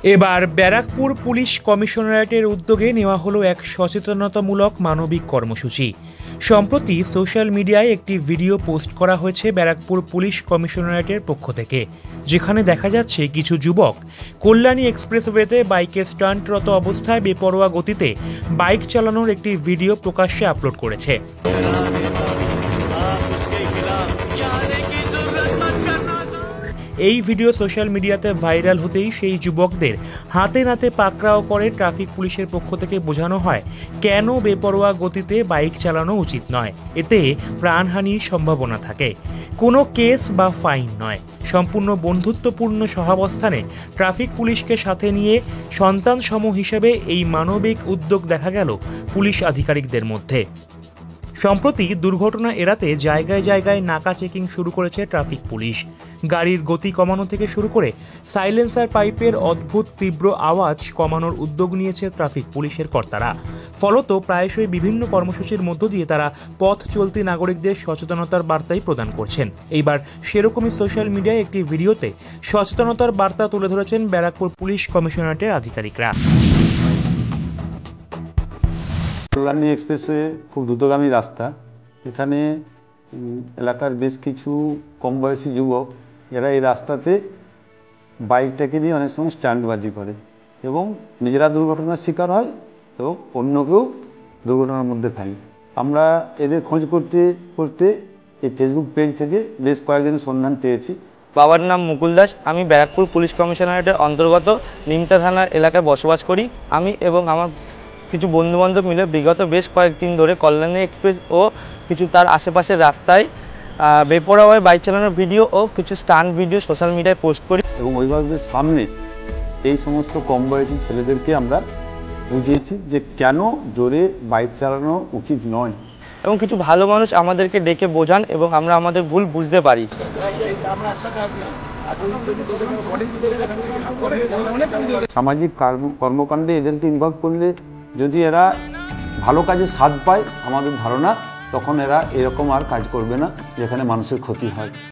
এবার ব্যারাকপুর পুলিশ কমিশনারেটের উদ্যোগে নেওয়া হলো এক সচেতনতামূলক মানবিক কর্মসূচি। সম্প্রতি সোশ্যাল মিডিয়ায় একটি ভিডিও পোস্ট করা হয়েছে ব্যারাকপুর পুলিশ কমিশনারেটের পক্ষ থেকে, যেখানে দেখা যাচ্ছে কিছু যুবক কল্যাণী এক্সপ্রেসওয়েতে বাইকের স্টান্টরত অবস্থায় বেপরোয়া গতিতে বাইক চালানোর একটি ভিডিও প্রকাশ্যে আপলোড করেছে। এই ভিডিও সোশ্যাল মিডিয়াতে ভাইরাল হতেই সেই যুবকদের হাতে নাতে পাকড়াও করে ট্রাফিক পুলিশের পক্ষ থেকে বোঝানো হয় কেন বেপরোয়া গতিতে বাইক চালানো উচিত নয়। এতে প্রাণহানির সম্ভাবনা থাকে, কোনো কেস বা ফাইন নয়। সম্পূর্ণ বন্ধুত্বপূর্ণ সহাবস্থানে ট্রাফিক পুলিশকে সাথে নিয়ে সন্তান সম হিসেবে এই মানবিক উদ্যোগ দেখা গেল পুলিশ আধিকারিকদের মধ্যে। সম্প্রতি দুর্ঘটনা এড়াতে জায়গায় জায়গায় নাকা চেকিং শুরু করেছে ট্রাফিক পুলিশ। গাড়ির গতি কমানো থেকে শুরু করে সাইলেন্সার পাইপের অদ্ভুত তীব্র আওয়াজ কমানোর উদ্যোগ নিয়েছে ট্রাফিক পুলিশের কর্তারা। ফলত প্রায়শই বিভিন্ন কর্মসূচির মধ্য দিয়ে তারা পথ চলতি নাগরিকদের সচেতনতার বার্তাই প্রদান করছেন। এইবার সেরকমই সোশ্যাল মিডিয়ায় একটি ভিডিওতে সচেতনতার বার্তা তুলে ধরেছেন ব্যারাকপুর পুলিশ কমিশনারেটের আধিকারিকরা। কল্যাণী এক্সপ্রেসওয়ে খুব দ্রুতগামী রাস্তা। এখানে এলাকার বেশ কিছু কম বয়সী যুবক এরা এই রাস্তাতে বাইকটাকে নিয়ে অনেক সময় স্ট্যান্ডবাজি করে এবং নিজেরা দুর্ঘটনার শিকার হয় এবং অন্যকেও দুর্ঘটনার মধ্যে ফেলে। আমরা এদের খোঁজ করতে করতে এই ফেসবুক পেজ থেকে বেশ কয়েকদিনের সন্ধান পেয়েছি। বাবার নাম মুকুল দাস। আমি ব্যারাকপুর পুলিশ কমিশনারেটের অন্তর্গত নিমতা থানার এলাকায় বসবাস করি। আমি এবং আমার কিছু বন্ধুবান্ধব মিলে বিগত বেশ কয়েকদিন ধরে কল্যাণী এক্সপ্রেস ও কিছু তার আশেপাশের রাস্তায় বেপরোয়াভাবে বাইক চালানোর ভিডিও ও কিছু স্টান্ট ভিডিও সোশ্যাল মিডিয়ায় পোস্ট করি এবং অভিভাবকদের সামনে এই সমস্ত কম বয়সী ছেলেদেরকে আমরা বুঝিয়েছি যে কেন জোরে বাইক চালানো উচিত নয় এবং কিছু ভালো মানুষ আমাদেরকে ডেকে বোঝান এবং আমরা আমাদের ভুল বুঝতে পারি। সামাজিক কর্মকাণ্ডে এদেরকে ইনভলভ করলে যদি এরা ভালো কাজে স্বাদ পায় আমাদের ধারণা, তখন এরা এরকম আর কাজ করবে না যেখানে মানুষের ক্ষতি হয়।